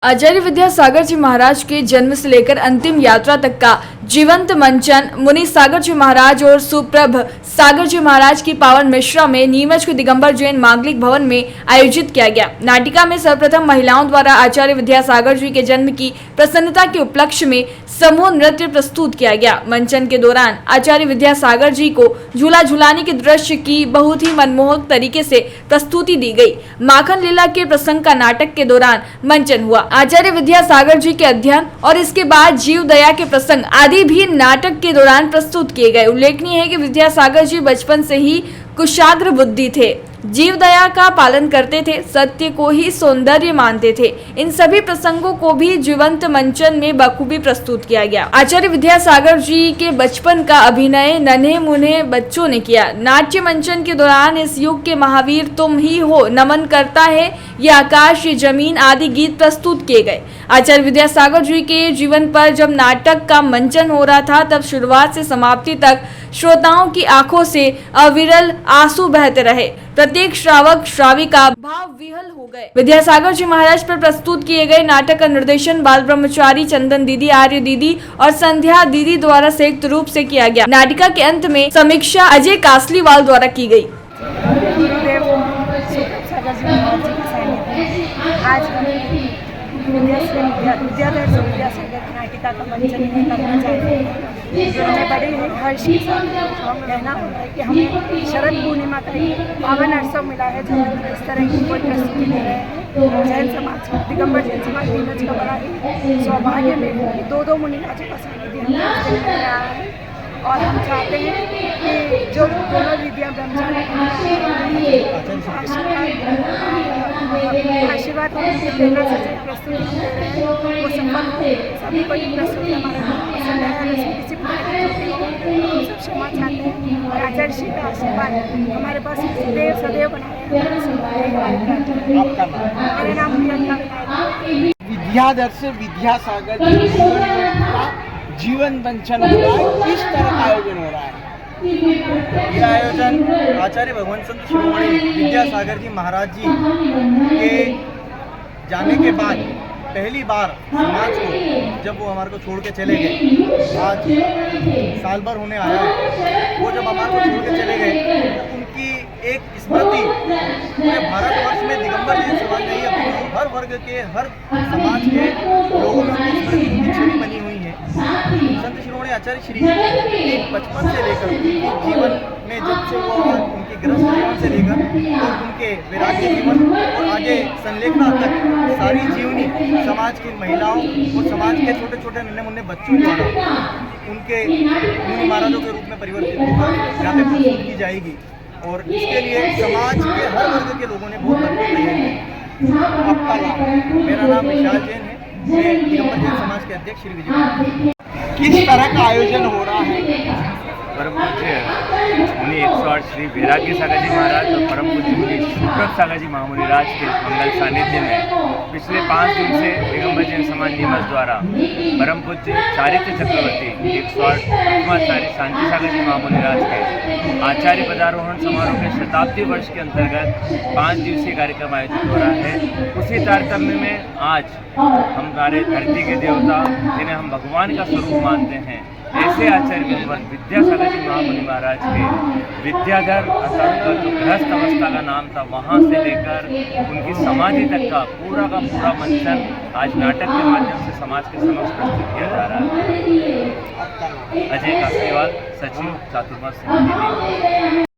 आचार्य विद्यासागर जी महाराज के जन्म से लेकर अंतिम यात्रा तक का जीवंत मंचन मुनि सागर जी महाराज और सुप्रभ सागर जी महाराज की पावन मिश्रा में नीमच के दिगंबर जैन मांगलिक भवन में आयोजित किया गया। नाटिका में सर्वप्रथम महिलाओं द्वारा आचार्य विद्यासागर जी के जन्म की प्रसन्नता के उपलक्ष्य में समूह नृत्य प्रस्तुत किया गया। मंचन के दौरान आचार्य विद्यासागर जी को झूला झुलाने के दृश्य की बहुत ही मनमोहक तरीके से प्रस्तुति दी गई। माखन लीला के प्रसंग का नाटक के दौरान मंचन हुआ। आचार्य विद्यासागर जी के अध्ययन और इसके बाद जीव दया के प्रसंग आदि भी नाटक के दौरान प्रस्तुत किए गए। उल्लेखनीय है कि विद्यासागर जी बचपन से ही कुशाग्र बुद्धि थे, जीव दया का पालन करते थे, सत्य को ही सौंदर्य मानते थे। इन सभी प्रसंगों को भी जीवंत मंचन में बखूबी प्रस्तुत किया गया। आचार्य विद्यासागर जी के बचपन का अभिनय नन्हे मुन्ने बच्चों ने किया। नाट्य मंचन के दौरान इस युग के महावीर तुम ही हो, नमन करता है ये आकाश ये जमीन आदि गीत प्रस्तुत किए गए। आचार्य विद्यासागर जी के जीवन पर जब नाटक का मंचन हो रहा था तब शुरुआत से समाप्ति तक श्रोताओं की आंखों से अविरल आंसू बहते रहे। प्रत्येक श्रावक श्राविका भाव विहल हो गए। विद्यासागर जी महाराज पर प्रस्तुत किए गए नाटक का निर्देशन बाल ब्रह्मचारी चंदन दीदी, आर्य दीदी और संध्या दीदी द्वारा संयुक्त रूप से किया गया। नाटिका के अंत में समीक्षा अजय कासलीवाल द्वारा की गई। विद्यासागर नाटिका का मंचन करना चाहते हैं। हमें बड़े हर्ष के साथ कहना होता है कि हमें शरद पूर्णिमा का ही पावन अवसर मिला है जब हम इस तरह की कोई प्रस्तुति दे रहे हैं। जैन समाज दिगंबर जैन समाज नीमच का बड़ा ही सौभाग्य में दो मुनिराजों का सानिध्य मिल रहा है और हम चाहते हैं कि जो दोनों विद्या ब्रह्मचारी आशीर्वाद उनके प्रेरणा से प्रस्तुति दे रहे हैं वो सफल सभी को प्रस्तुति हमारे पसंद है। किसी सब क्षमा चाहते हैं और आचार्य श्री का आशीर्वाद हमारे पास सदैव बनाए। मेरा नाम विद्याधर विद्यासागर जीवन मंचन हो रहा है। किस तरह का आयोजन हो रहा है? यह आयोजन आचार्य भगवंत संत शिरोमणि विद्यासागर जी महाराज जी के जाने के बाद पहली बार समाज को जब वो हमारे को छोड़ के चले गए, आज साल भर होने आया है, वो जब हमारे को छोड़ के चले गए तो उनकी एक स्मृति पूरे भारतवर्ष में दिगंबर जैन समाज नहीं है, हर वर्ग के हर समाज के लोगों में उनकी स्मृति उनकी छवि बनी हुई है। संत शिरोमणि आचार्य श्री की बचपन से लेकर उनके जीवन में जब से वो उनके गृहस्थ जीवन से लेकर और उनके वैराग्य जीवन और आगे संलेखना तक सारी जीवनी समाज की महिलाओं और समाज के छोटे छोटे नन्हे मुन्ने बच्चों द्वारा उनके मुनि महाराजों के रूप में परिवर्तित होकर यहाँ पे प्रस्तुत की जाएगी और इसके लिए समाज के हर वर्ग के लोगों ने बहुत भरपूर तैयारी की। आपका नाम? मेरा नाम विशाल जैन है, मैं दिगंबर जैन समाज के अध्यक्ष श्री विजय। किस तरह का आयोजन हो रहा है? परम पूज्य मुनि 108 श्री वैराग्य सागर जी महाराज और परम पूज्य मुनि सुप्रभ सागर जी महामुनिराज के मंगल सानिध्य में पिछले 5 दिन से दिगंबर जैन समाज नीमच द्वारा परम पूज्य चारित्र चक्रवर्ती 108 आचार्य शांति सागर जी महामुनिराज के आचार्य पदारोहण समारोह के शताब्दी वर्ष के अंतर्गत 5 दिवसीय कार्यक्रम आयोजित हो रहा है। उसी तारतम्य में आज हमारे धरती के देवता जिन्हें हम भगवान का स्वरूप मानते हैं ऐसे आचार्य विद्यासागर जी महामुनि महाराज के विद्याधर अर्थात जो गृहस्थ अवस्था का नाम था वहाँ से लेकर उनकी समाधि तक का पूरा मंचन आज नाटक के माध्यम से समाज के समक्ष प्रस्तुत किया जा रहा है। अजय कासलीवाल, सचिव चातुर्मास समिति।